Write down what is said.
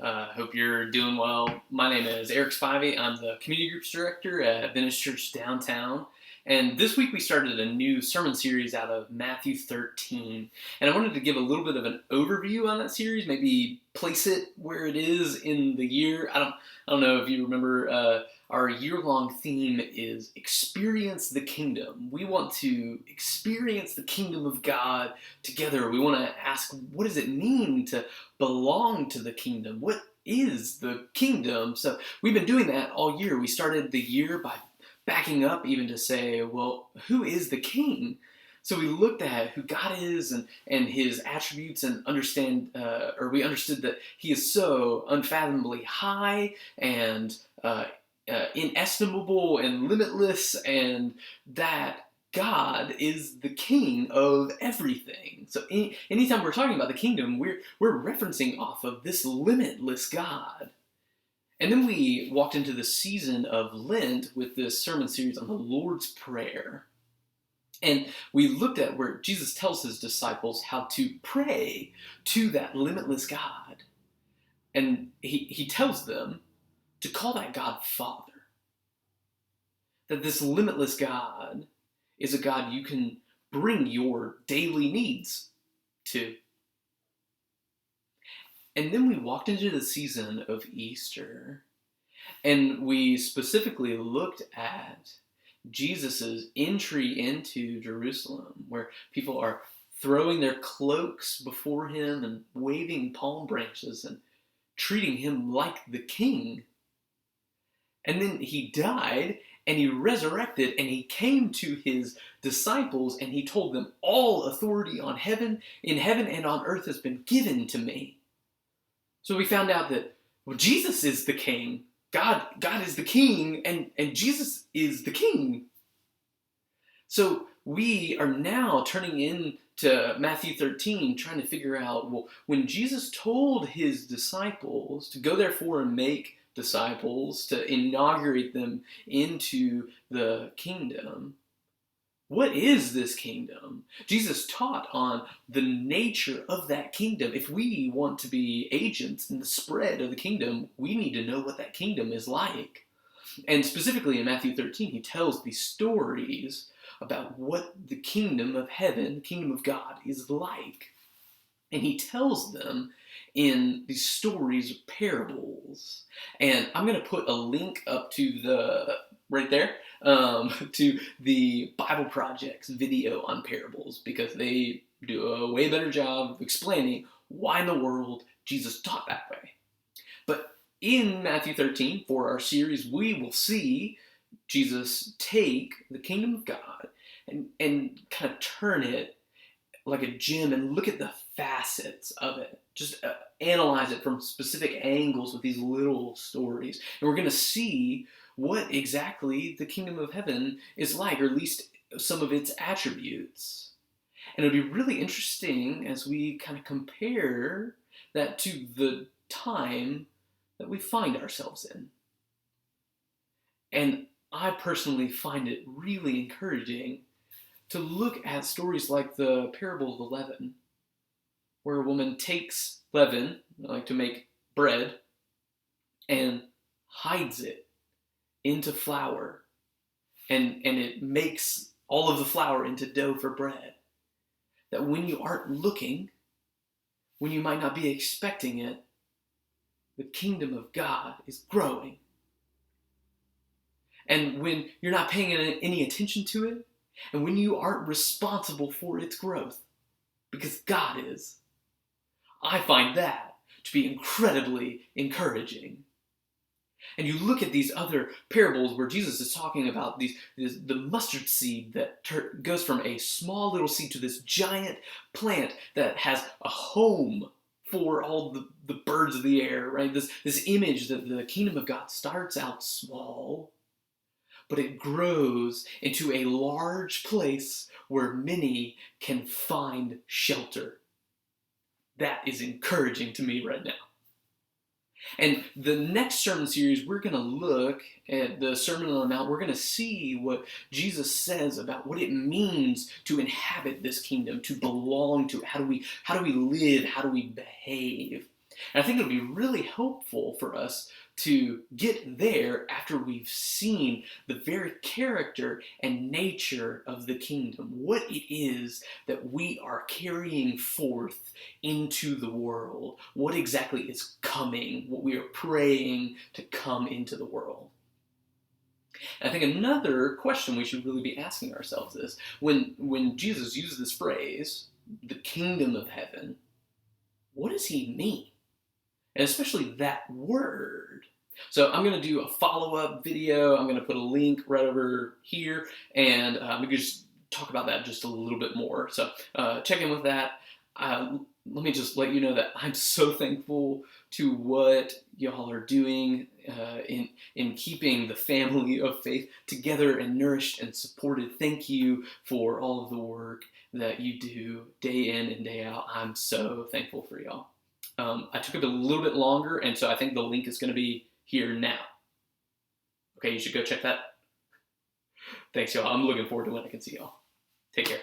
Hope you're doing well. My name is Eric Spivey. I'm the Community Groups Director at Adventist Church Downtown. And this week we started a new sermon series out of Matthew 13. And I wanted to give a little bit of an overview on that series, maybe place it where it is in the year. I don't know if you remember, our year-long theme is Experience the Kingdom. We want to experience the kingdom of God together. We want to ask, what does it mean to belong to the kingdom? What is the kingdom? So we've been doing that all year. We started the year by backing up even to say, well, who is the king? So we looked at who God is and his attributes and we understood that he is so unfathomably high and inestimable and limitless, and that God is the king of everything. So anytime we're talking about the kingdom, we're referencing off of this limitless God. And then we walked into the season of Lent with this sermon series on the Lord's Prayer. And we looked at where Jesus tells his disciples how to pray to that limitless God. And he tells them to call that God Father. That this limitless God is a God you can bring your daily needs to. And then we walked into the season of Easter, and we specifically looked at Jesus' entry into Jerusalem, where people are throwing their cloaks before him and waving palm branches and treating him like the king. And then he died, and he resurrected, and he came to his disciples, and he told them, all authority in heaven and on earth has been given to me. So we found out that, well, Jesus is the king. God is the king, and Jesus is the king. So we are now turning into Matthew 13, trying to figure out, well, when Jesus told his disciples to go therefore and make disciples, to inaugurate them into the kingdom, what is this kingdom? Jesus taught on the nature of that kingdom. If we want to be agents in the spread of the kingdom, we need to know what that kingdom is like. And specifically in Matthew 13, he tells these stories about what the kingdom of heaven, the kingdom of God, is like. And he tells them in these stories of parables. And I'm going to put a link up to right there, to the Bible Project's video on parables, because they do a way better job of explaining why in the world Jesus taught that way. But in Matthew 13, for our series, we will see Jesus take the kingdom of God and kind of turn it like a gem and look at the facets of it. Just analyze it from specific angles with these little stories. And we're going to see what exactly the kingdom of heaven is like, or at least some of its attributes. And it'll be really interesting as we kind of compare that to the time that we find ourselves in. And I personally find it really encouraging to look at stories like the parable of the leaven, where a woman takes leaven, like to make bread, and hides it into flour, and it makes all of the flour into dough for bread. That when you aren't looking, when you might not be expecting it, the kingdom of God is growing. And when you're not paying any attention to it, and when you aren't responsible for its growth, because God is, I find that to be incredibly encouraging. And you look at these other parables where Jesus is talking about the mustard seed that goes from a small little seed to this giant plant that has a home for all the birds of the air, right? This image that the kingdom of God starts out small, but it grows into a large place where many can find shelter. That is encouraging to me right now. And the next sermon series, we're going to look at the Sermon on the Mount. We're going to see what Jesus says about what it means to inhabit this kingdom, to belong to it. How do we live? How do we behave? And I think it'll be really helpful for us to get there after we've seen the very character and nature of the kingdom, what it is that we are carrying forth into the world, what exactly is coming, what we are praying to come into the world. And I think another question we should really be asking ourselves is, when Jesus used this phrase, the kingdom of heaven, what does he mean? And especially that word. So I'm going to do a follow-up video. I'm going to put a link right over here, and we can just talk about that just a little bit more. So check in with that. Let me just let you know that I'm so thankful to what y'all are doing in keeping the family of faith together and nourished and supported. Thank you for all of the work that you do day in and day out. I'm so thankful for y'all. I took it a little bit longer, and so I think the link is going to be here now. Okay, you should go check that. Thanks, y'all. I'm looking forward to when I can see y'all. Take care.